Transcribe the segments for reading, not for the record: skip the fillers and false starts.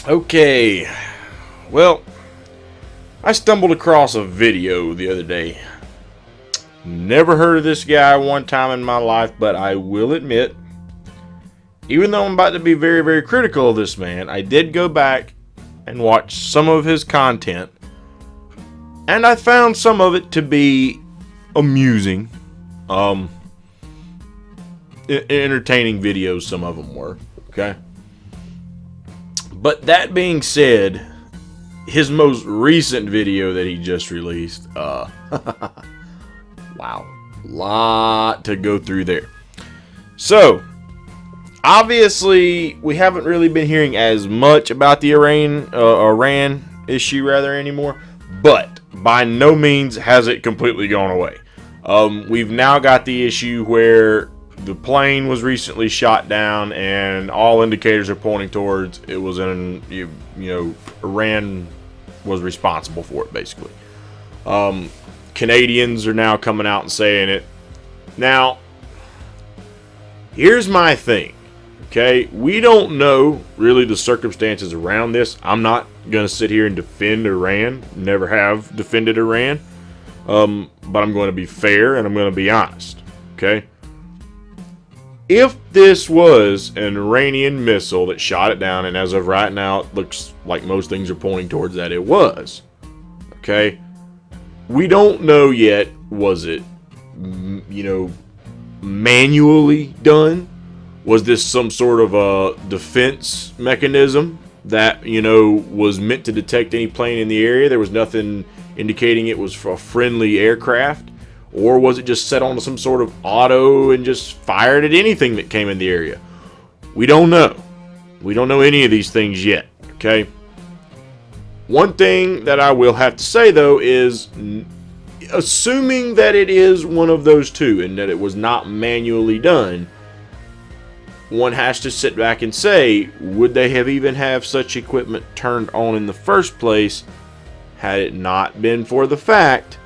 Okay, well, I stumbled across a video the other day. Never heard of this guy one time in my life, but I will admit, even though I'm about to be very, very critical of this man, I did go back and watch some of his content, and I found some of it to be amusing. Entertaining videos, some of them were, okay? But that being said, his most recent video that he just released, wow, lot to go through there. So, obviously, we haven't really been hearing as much about the Iran issue anymore, but by no means has it completely gone away. We've now got the issue where the plane was recently shot down, and all indicators are pointing towards it was Iran was responsible for it, basically. Canadians are now coming out and saying it. Now, here's my thing, okay? We don't know really the circumstances around this. I'm not going to sit here and defend Iran. Never have defended Iran. But I'm going to be fair and I'm going to be honest, okay? If this was an Iranian missile that shot it down, and as of right now, it looks like most things are pointing towards that it was, okay? We don't know yet, was it, manually done? Was this some sort of a defense mechanism that, was meant to detect any plane in the area? There was nothing indicating it was a friendly aircraft. Or was it just set on some sort of auto and just fired at anything that came in the area? We don't know. We don't know any of these things yet, okay? One thing that I will have to say, though, is assuming that it is one of those two and that it was not manually done, one has to sit back and say, would they have even have such equipment turned on in the first place had it not been for the fact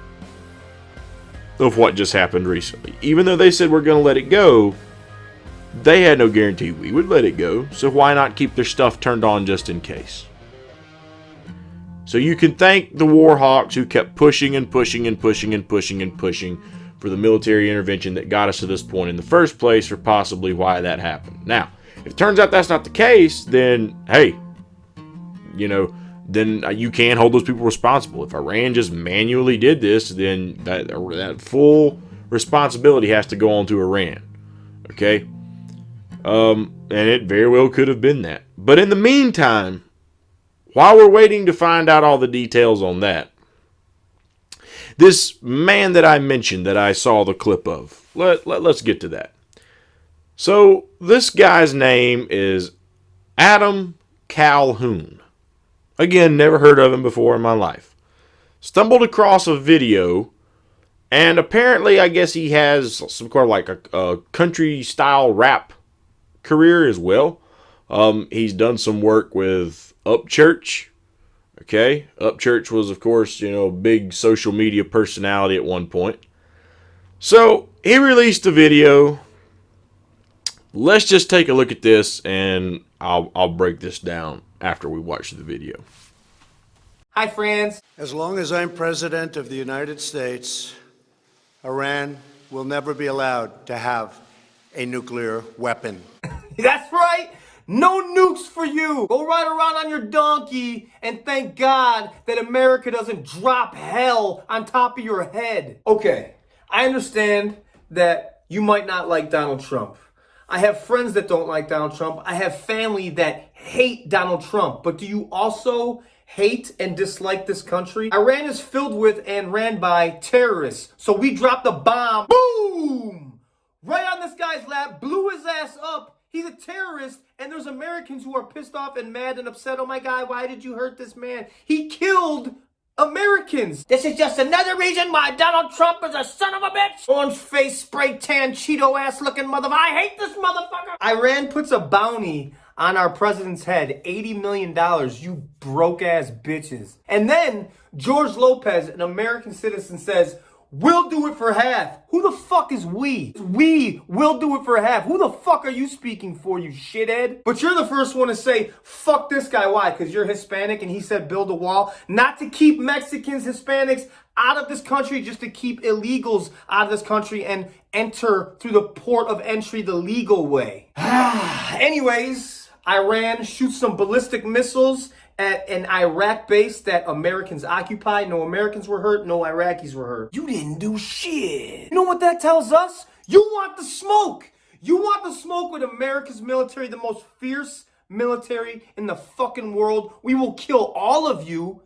of what just happened recently? Even though they said we're going to let it go, they had no guarantee we would let it go, so why not keep their stuff turned on just in case? So you can thank the war hawks who kept pushing and pushing and pushing and pushing and pushing for the military intervention that got us to this point in the first place, for possibly why that happened. Now, if it turns out that's not the case, then hey, then you can hold those people responsible. If Iran just manually did this, then that full responsibility has to go on to Iran. Okay? And it very well could have been that. But in the meantime, while we're waiting to find out all the details on that, this man that I mentioned that I saw the clip of, let's get to that. So this guy's name is Adam Calhoun. Again, never heard of him before in my life. Stumbled across a video, and apparently I guess he has some kind of like a country-style rap career as well. He's done some work with Upchurch. Okay, Upchurch was, of course, a big social media personality at one point. So, he released a video. Let's just take a look at this, and I'll break this down after we watch the video. Hi, friends. As long as I'm president of the United States, Iran will never be allowed to have a nuclear weapon. That's right. No nukes for you. Go ride around on your donkey and thank God that America doesn't drop hell on top of your head. Okay, I understand that you might not like Donald Trump. I have friends that don't like Donald Trump. I have family that hate Donald Trump. But do you also hate and dislike this country? Iran is filled with and ran by terrorists. So we dropped a bomb, boom, right on this guy's lap, blew his ass up. He's a terrorist, and there's Americans who are pissed off and mad and upset. Oh my God, why did you hurt this man? He killed Americans. This is just another reason why Donald Trump is a son of a bitch. Orange face, spray tan, Cheeto ass looking motherfucker. I hate this motherfucker. Iran puts a bounty on our president's head, $80 million, you broke ass bitches. And then George Lopez, an American citizen, says, we'll do it for half. Who the fuck is we? We will do it for half. Who the fuck are you speaking for, you shithead? But you're the first one to say, fuck this guy. Why? Because you're Hispanic and he said build a wall. Not to keep Mexicans, Hispanics out of this country, just to keep illegals out of this country and enter through the port of entry the legal way. Anyways, Iran shoots some ballistic missiles at an Iraq base that Americans occupied. No Americans were hurt, no Iraqis were hurt. You didn't do shit. You know what that tells us? You want the smoke. You want the smoke with America's military, the most fierce military in the fucking world. We will kill all of you,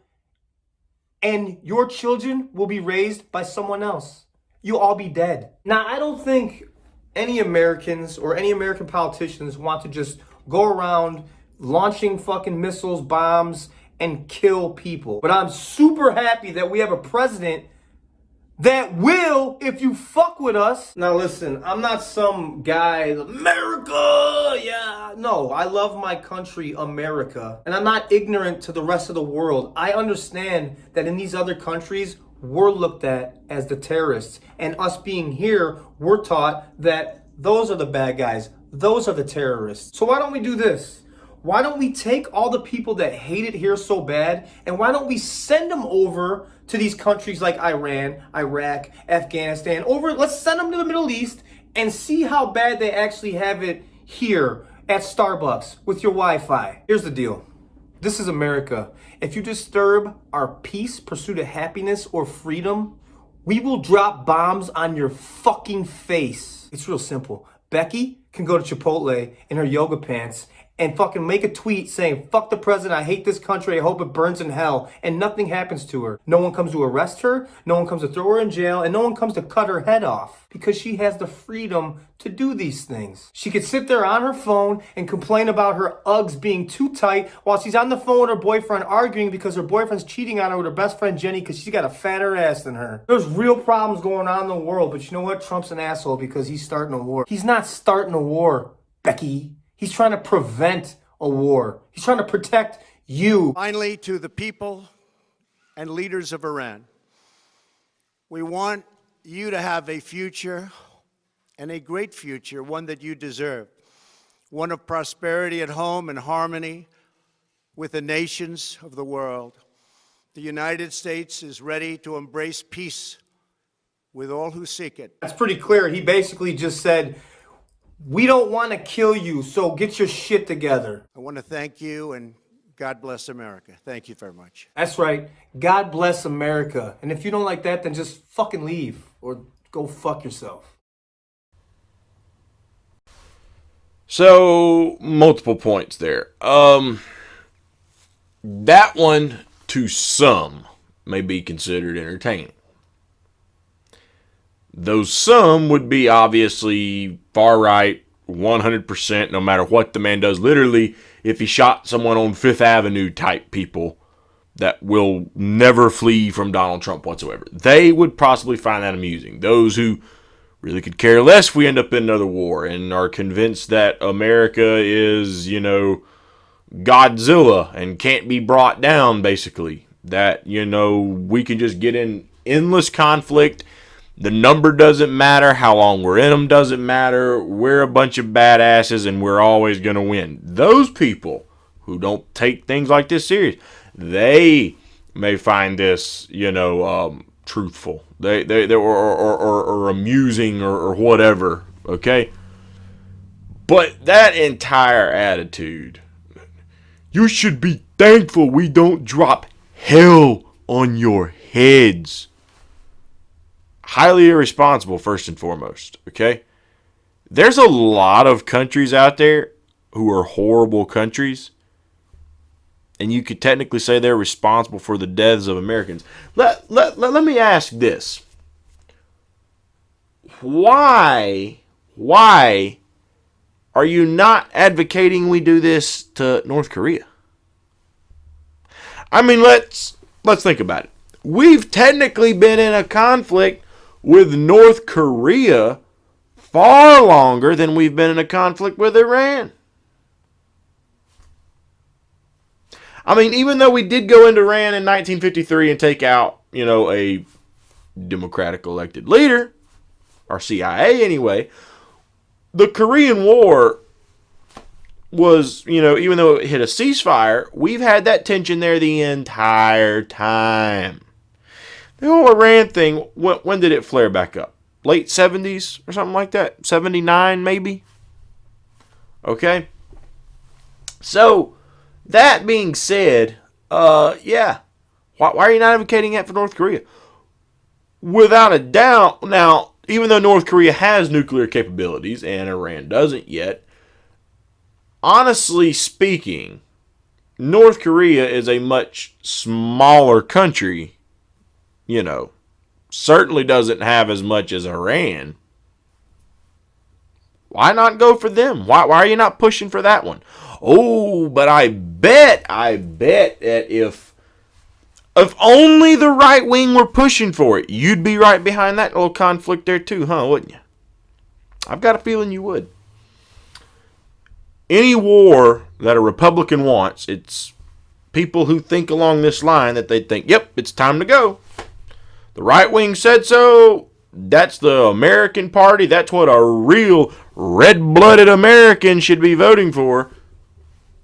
and your children will be raised by someone else. You'll all be dead. Now, I don't think any Americans or any American politicians want to just go around launching fucking missiles, bombs, and kill people. But I'm super happy that we have a president that will, if you fuck with us. Now listen, I'm not some guy, America, yeah. No, I love my country, America. And I'm not ignorant to the rest of the world. I understand that in these other countries, we're looked at as the terrorists. And us being here, we're taught that those are the bad guys. Those are the terrorists. So why don't we do this? Why don't we take all the people that hate it here so bad, and why don't we send them over to these countries like Iran, Iraq, Afghanistan, let's send them to the Middle East and see how bad they actually have it here at Starbucks with your Wi-Fi. Here's the deal. This is America. If you disturb our peace, pursuit of happiness, or freedom, we will drop bombs on your fucking face. It's real simple. Becky can go to Chipotle in her yoga pants and fucking make a tweet saying, fuck the president, I hate this country, I hope it burns in hell, and nothing happens to her. No one comes to arrest her, no one comes to throw her in jail, and no one comes to cut her head off because she has the freedom to do these things. She could sit there on her phone and complain about her Uggs being too tight while she's on the phone with her boyfriend arguing because her boyfriend's cheating on her with her best friend Jenny because she's got a fatter ass than her. There's real problems going on in the world, but you know what? Trump's an asshole because he's starting a war. He's not starting a war, Becky. He's trying to prevent a war. He's trying to protect you. Finally, to the people and leaders of Iran, we want you to have a future, and a great future, one that you deserve, one of prosperity at home and harmony with the nations of the world. The United States is ready to embrace peace with all who seek it. That's pretty clear. He basically just said, we don't want to kill you, so get your shit together. I want to thank you, and God bless America. Thank you very much. That's right. God bless America. And if you don't like that, then just fucking leave or go fuck yourself. So, multiple points there. That one, to some, may be considered entertaining. Those some would be obviously far right, 100%, no matter what the man does. Literally, if he shot someone on Fifth Avenue type people that will never flee from Donald Trump whatsoever, they would possibly find that amusing. Those who really could care less if we end up in another war and are convinced that America is, Godzilla and can't be brought down, basically. That, we can just get in endless conflict. The number doesn't matter. How long we're in them doesn't matter. We're a bunch of badasses and we're always going to win. Those people who don't take things like this serious, they may find this, truthful. They or amusing or whatever, okay? But that entire attitude, you should be thankful we don't drop hell on your heads. Highly irresponsible, first and foremost, okay? There's a lot of countries out there who are horrible countries, and you could technically say they're responsible for the deaths of Americans. Let me ask this. Why are you not advocating we do this to North Korea? I mean, let's think about it. We've technically been in a conflict with North Korea far longer than we've been in a conflict with Iran. I mean, even though we did go into Iran in 1953 and take out, a Democratic elected leader, or CIA anyway, the Korean War was, even though it hit a ceasefire, we've had that tension there the entire time. The whole Iran thing, when did it flare back up? Late 70s or something like that? 79 maybe? Okay? So, that being said, yeah. Why are you not advocating that for North Korea? Without a doubt, now, even though North Korea has nuclear capabilities and Iran doesn't yet, honestly speaking, North Korea is a much smaller country, certainly doesn't have as much as Iran. Why not go for them? Why are you not pushing for that one? Oh, but I bet that if only the right wing were pushing for it, you'd be right behind that little conflict there too, huh, wouldn't you? I've got a feeling you would. Any war that a Republican wants, it's people who think along this line that they think, yep, it's time to go. The right wing said so. That's the American party. That's what a real red-blooded American should be voting for.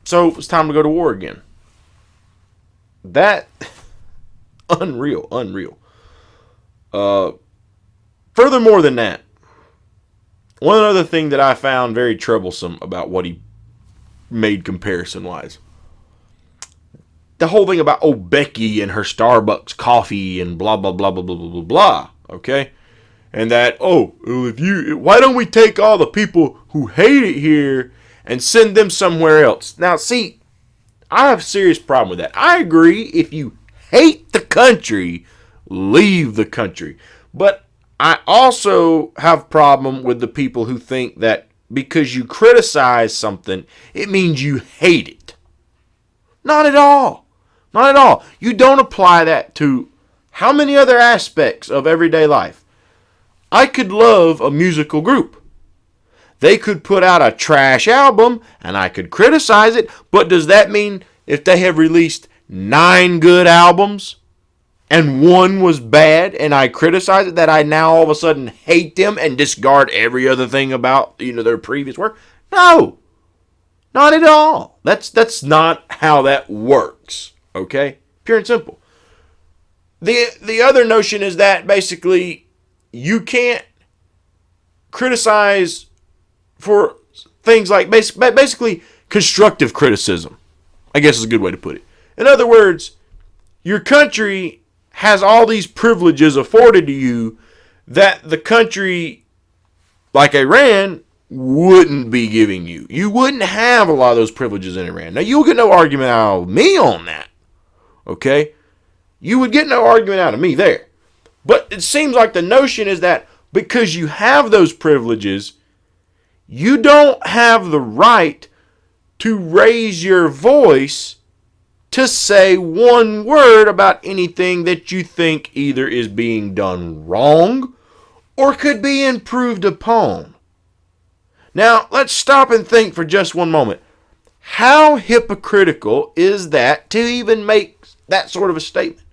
So it's time to go to war again. That, unreal. Furthermore than that, one other thing that I found very troublesome about what he made comparison-wise. The whole thing about, Becky and her Starbucks coffee and blah, blah, blah, blah, blah, blah, blah, blah. Okay? And that, why don't we take all the people who hate it here and send them somewhere else? Now, see, I have a serious problem with that. I agree, if you hate the country, leave the country. But I also have a problem with the people who think that because you criticize something, it means you hate it. Not at all. Not at all. You don't apply that to how many other aspects of everyday life? I could love a musical group. They could put out a trash album and I could criticize it, but does that mean if they have released 9 good albums and one was bad and I criticize it, that I now all of a sudden hate them and discard every other thing about, their previous work? No. Not at all. That's not how that works. Okay? Pure and simple. The other notion is that basically you can't criticize for things like basically constructive criticism, I guess is a good way to put it. In other words, your country has all these privileges afforded to you that the country like Iran wouldn't be giving you. You wouldn't have a lot of those privileges in Iran. Now, you'll get no argument out of me on that. Okay? You would get no argument out of me there. But it seems like the notion is that because you have those privileges, you don't have the right to raise your voice to say one word about anything that you think either is being done wrong or could be improved upon. Now, let's stop and think for just one moment. How hypocritical is that to even make that sort of a statement?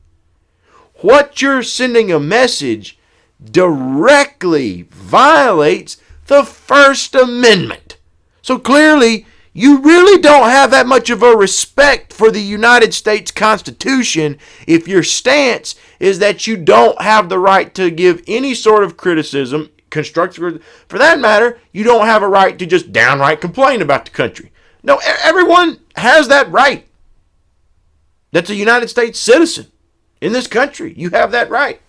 What you're sending a message directly violates the First Amendment. So clearly, you really don't have that much of a respect for the United States Constitution if your stance is that you don't have the right to give any sort of criticism, constructive. For that matter, you don't have a right to just downright complain about the country. No, everyone has that right. That's a United States citizen in this country. You have that right.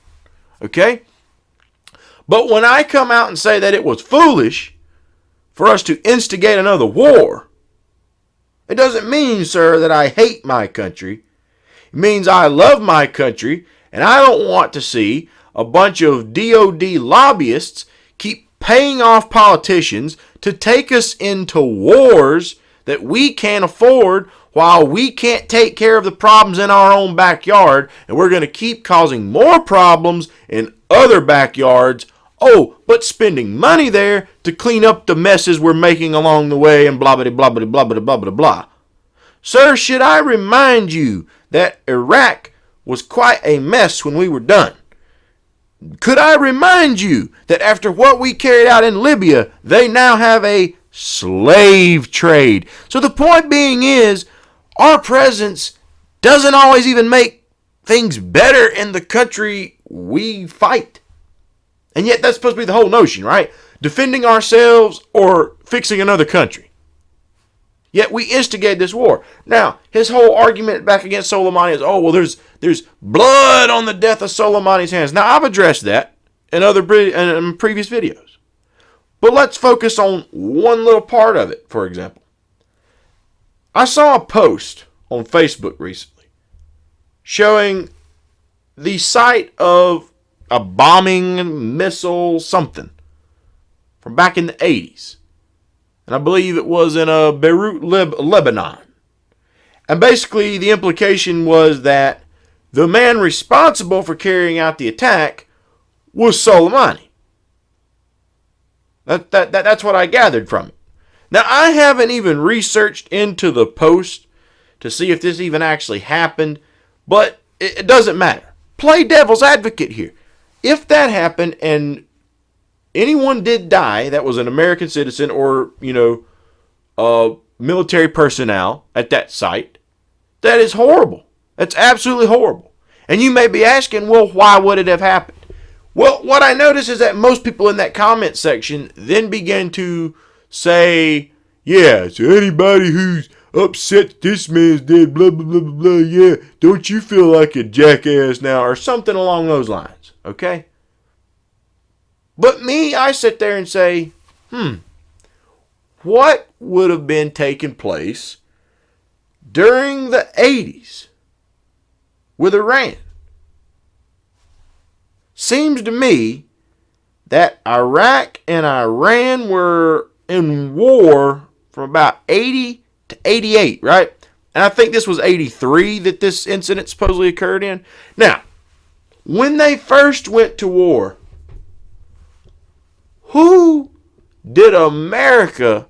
Okay? But when I come out and say that it was foolish for us to instigate another war, it doesn't mean, sir, that I hate my country. It means I love my country, and I don't want to see a bunch of DOD lobbyists keep paying off politicians to take us into wars that we can't afford while we can't take care of the problems in our own backyard, and we're going to keep causing more problems in other backyards. Oh, but spending money there to clean up the messes we're making along the way and blah, blah, blah, blah, blah, blah, blah, blah, blah. Sir, should I remind you that Iraq was quite a mess when we were done? could I remind you that after what we carried out in Libya, they now have a slave trade. So the point being is, our presence doesn't always even make things better in the country we fight. And yet that's supposed to be the whole notion, right? Defending ourselves or fixing another country. Yet we instigate this war. Now, his whole argument back against Soleimani is, oh, well, there's blood on the death of Soleimani's hands. Now, I've addressed that in previous videos. But let's focus on one little part of it, for example. I saw a post on Facebook recently showing the site of a bombing, missile, something from back in the 80s. And I believe it was in Beirut, Lebanon. And basically the implication was that the man responsible for carrying out the attack was Soleimani. That's what I gathered from it. Now, I haven't even researched into the post to see if this even actually happened, but it doesn't matter. Play devil's advocate here. If that happened and anyone did die that was an American citizen or, military personnel at that site, that is horrible. That's absolutely horrible. And you may be asking, well, why would it have happened? Well, what I notice is that most people in that comment section then begin to say, yeah, so anybody who's upset this man's dead, blah, blah, blah, blah, blah, yeah, don't you feel like a jackass now? Or something along those lines, okay? But me, I sit there and say, what would have been taking place during the 80s with Iran? Seems to me that Iraq and Iran were in war from about 80 to 88, right? And I think this was 83 that this incident supposedly occurred in. Now, when they first went to war, who did America,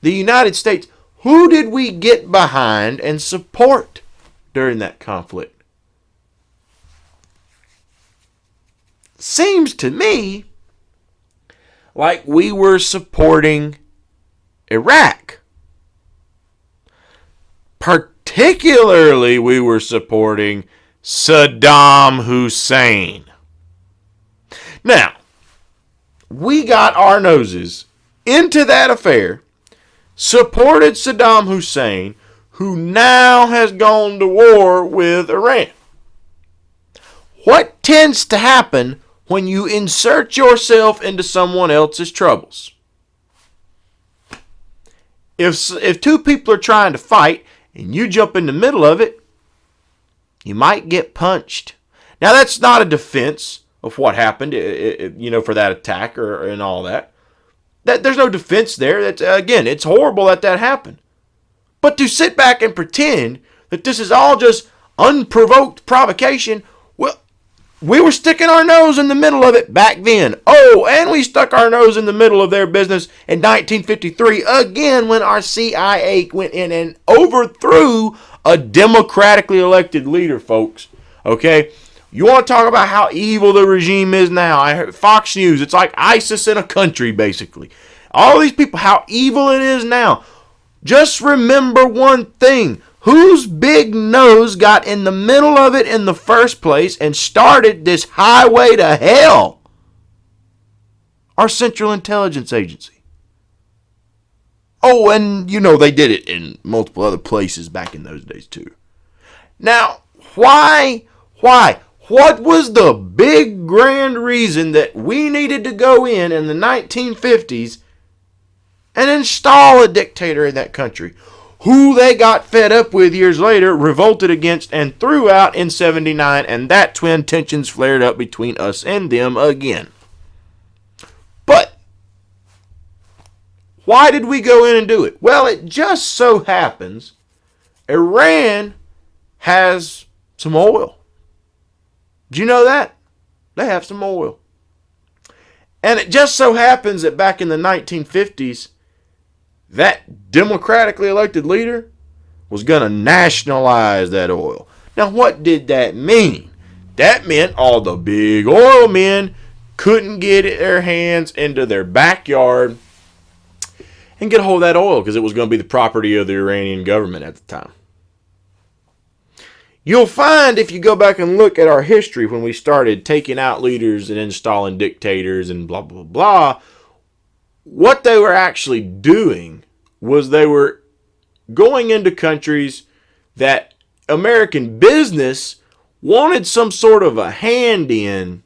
the United States, who did we get behind and support during that conflict? Seems to me like we were supporting Iraq. Particularly, we were supporting Saddam Hussein. Now, we got our noses into that affair, supported Saddam Hussein, who now has gone to war with Iran. What tends to happen when you insert yourself into someone else's troubles? If two people are trying to fight and you jump in the middle of it, you might get punched. Now, that's not a defense of what happened, for that attack and all that. There's no defense there. Again, it's horrible that happened. But to sit back and pretend that this is all just unprovoked provocation, well, we were sticking our nose in the middle of it back then. Oh, and we stuck our nose in the middle of their business in 1953, again, when our CIA went in and overthrew a democratically elected leader, folks. Okay? You want to talk about how evil the regime is now? I heard Fox News, it's like ISIS in a country, basically. All these people, how evil it is now. Just remember one thing. Whose big nose got in the middle of it in the first place and started this highway to hell? Our Central Intelligence Agency. Oh, and they did it in multiple other places back in those days too. Now, why? What was the big grand reason that we needed to go in the 1950s and install a dictator in that country? Who they got fed up with years later, revolted against, and threw out in 79, and that twin tensions flared up between us and them again. But why did we go in and do it? Well, it just so happens Iran has some oil. Did you know that? They have some oil. And it just so happens that back in the 1950s, that democratically elected leader was going to nationalize that oil. Now, what did that mean? That meant all the big oil men couldn't get their hands into their backyard and get a hold of that oil because it was going to be the property of the Iranian government at the time. You'll find if you go back and look at our history when we started taking out leaders and installing dictators and blah, blah, blah, what they were actually doing was they were going into countries that American business wanted some sort of a hand in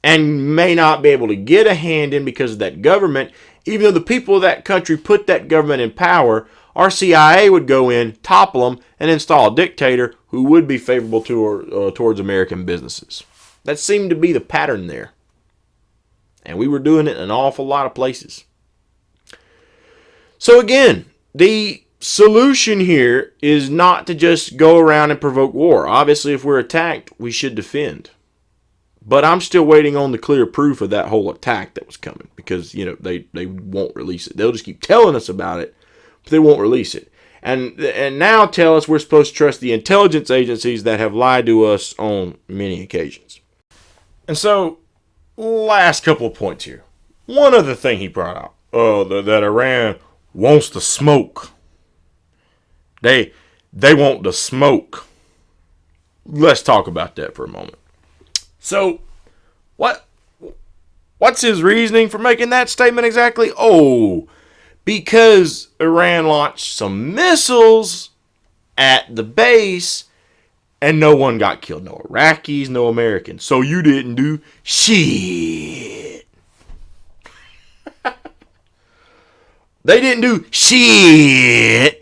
and may not be able to get a hand in because of that government. Even though the people of that country put that government in power, our CIA would go in, topple them, and install a dictator who would be favorable towards American businesses. That seemed to be the pattern there. And we were doing it in an awful lot of places. So again, the solution here is not to just go around and provoke war. Obviously, if we're attacked, we should defend. But I'm still waiting on the clear proof of that whole attack that was coming. Because, they won't release it. They'll just keep telling us about it, but they won't release it. And now tell us we're supposed to trust the intelligence agencies that have lied to us on many occasions. And so, last couple of points here. One other thing he brought out. That Iran wants the smoke. They want the smoke. Let's talk about that for a moment. So, what's his reasoning for making that statement exactly? Oh, because Iran launched some missiles at the base and no one got killed. No Iraqis, no Americans. So you didn't do shit. They didn't do shit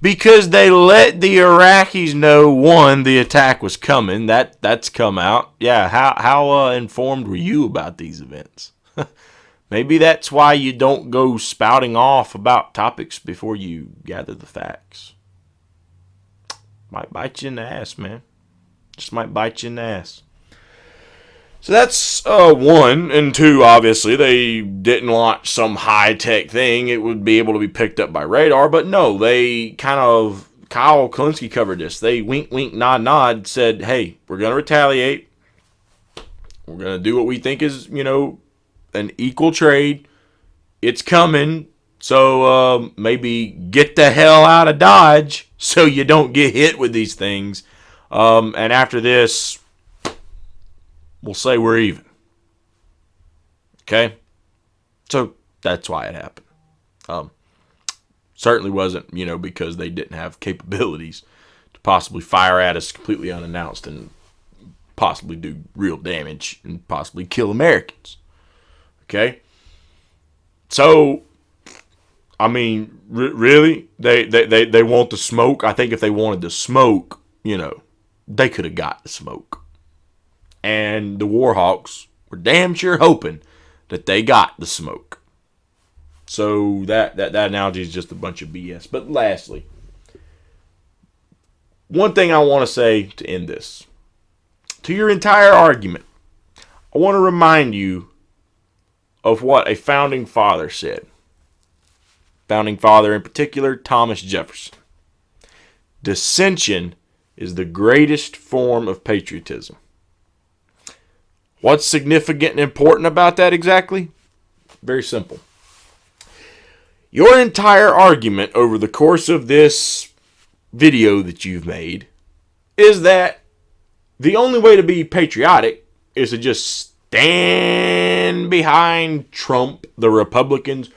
because they let the Iraqis know, one, the attack was coming. That's come out. Yeah, how informed were you about these events? Maybe that's why you don't go spouting off about topics before you gather the facts. Might bite you in the ass, man. Just might bite you in the ass. So that's one. And two, obviously, they didn't launch some high-tech thing. It would be able to be picked up by radar. But no, they Kyle Kalinske covered this. They wink, wink, nod, nod, said, hey, we're going to retaliate. We're going to do what we think is, an equal trade. It's coming. So maybe get the hell out of Dodge so you don't get hit with these things. And after this, we'll say we're even. Okay? So that's why it happened. Certainly wasn't, because they didn't have capabilities to possibly fire at us completely unannounced and possibly do real damage and possibly kill Americans. Okay? So, really? They want the smoke? I think if they wanted the smoke, they could have got the smoke. And the Warhawks were damn sure hoping that they got the smoke. So that analogy is just a bunch of BS. But lastly, one thing I want to say to end this. To your entire argument, I want to remind you of what a founding father said. Founding father in particular, Thomas Jefferson. Dissension is the greatest form of patriotism. What's significant and important about that exactly? Very simple. Your entire argument over the course of this video that you've made is that the only way to be patriotic is to just stand behind Trump, the Republicans,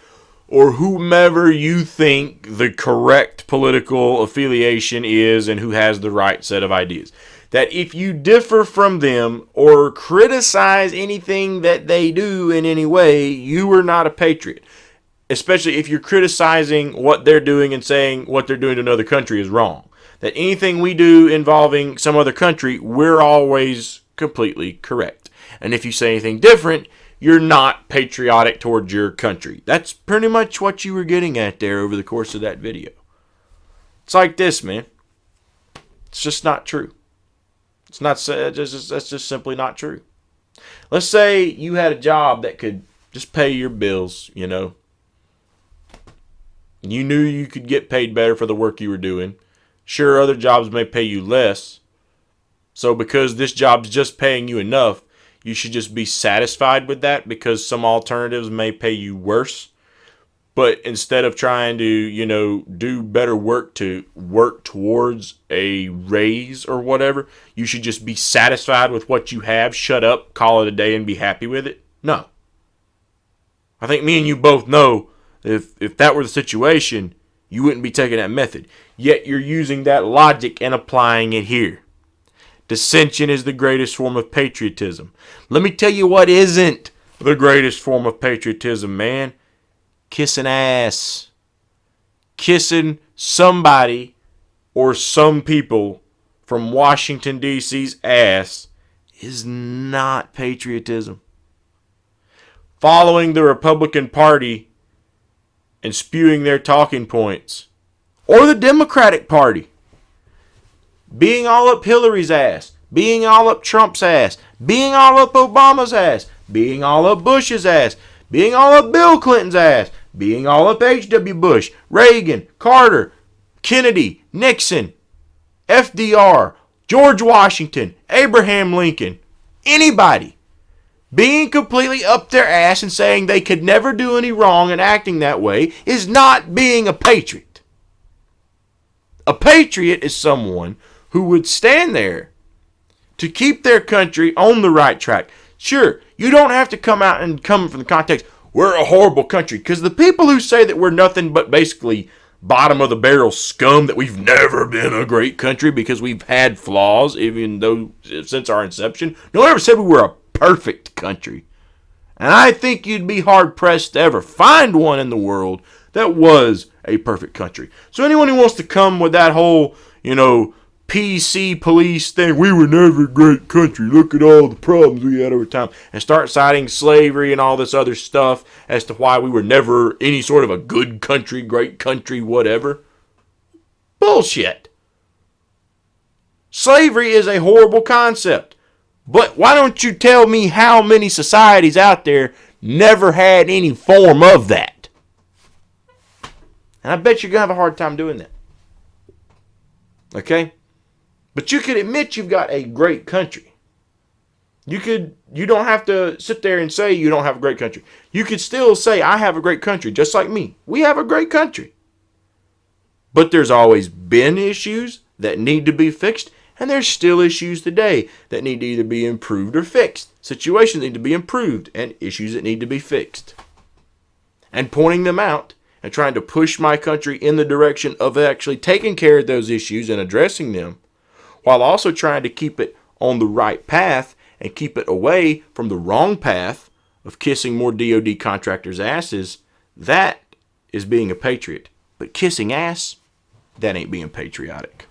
or whomever you think the correct political affiliation is and who has the right set of ideas. That if you differ from them or criticize anything that they do in any way, you are not a patriot. Especially if you're criticizing what they're doing and saying what they're doing to another country is wrong. That anything we do involving some other country, we're always completely correct. And if you say anything different, you're not patriotic towards your country. That's pretty much what you were getting at there over the course of that video. It's like this, man. It's just not true. That's just simply not true. Let's say you had a job that could just pay your bills, You knew you could get paid better for the work you were doing. Sure, other jobs may pay you less. So because this job's just paying you enough, you should just be satisfied with that because some alternatives may pay you worse. But instead of trying to, do better work to work towards a raise or whatever, you should just be satisfied with what you have, shut up, call it a day, and be happy with it. No. I think me and you both know if that were the situation, you wouldn't be taking that method. Yet you're using that logic and applying it here. Dissension is the greatest form of patriotism. Let me tell you what isn't the greatest form of patriotism, man. Kissing ass. Kissing somebody or some people from Washington, D.C.'s ass is not patriotism. Following the Republican Party and spewing their talking points, or the Democratic Party, being all up Hillary's ass, being all up Trump's ass, being all up Obama's ass, being all up Bush's ass, being all up Bill Clinton's ass, being all up H.W. Bush, Reagan, Carter, Kennedy, Nixon, FDR, George Washington, Abraham Lincoln, anybody. Being completely up their ass and saying they could never do any wrong and acting that way is not being a patriot. A patriot is someone who would stand there to keep their country on the right track. Sure, you don't have to come out and come from the context, we're a horrible country. Because the people who say that we're nothing but basically bottom of the barrel scum, that we've never been a great country because we've had flaws, even though since our inception, no one ever said we were a perfect country. And I think you'd be hard pressed to ever find one in the world that was a perfect country. So anyone who wants to come with that whole, PC police thing, we were never a great country, look at all the problems we had over time, and start citing slavery and all this other stuff as to why we were never any sort of a good country, great country, whatever. Bullshit. Slavery is a horrible concept. But why don't you tell me how many societies out there never had any form of that? And I bet you're going to have a hard time doing that. Okay? But you could admit you've got a great country. You don't have to sit there and say you don't have a great country. You could still say I have a great country, just like me. We have a great country. But there's always been issues that need to be fixed. And there's still issues today that need to either be improved or fixed. Situations need to be improved and issues that need to be fixed. And pointing them out and trying to push my country in the direction of actually taking care of those issues and addressing them, while also trying to keep it on the right path and keep it away from the wrong path of kissing more DOD contractors' asses, that is being a patriot. But kissing ass, that ain't being patriotic.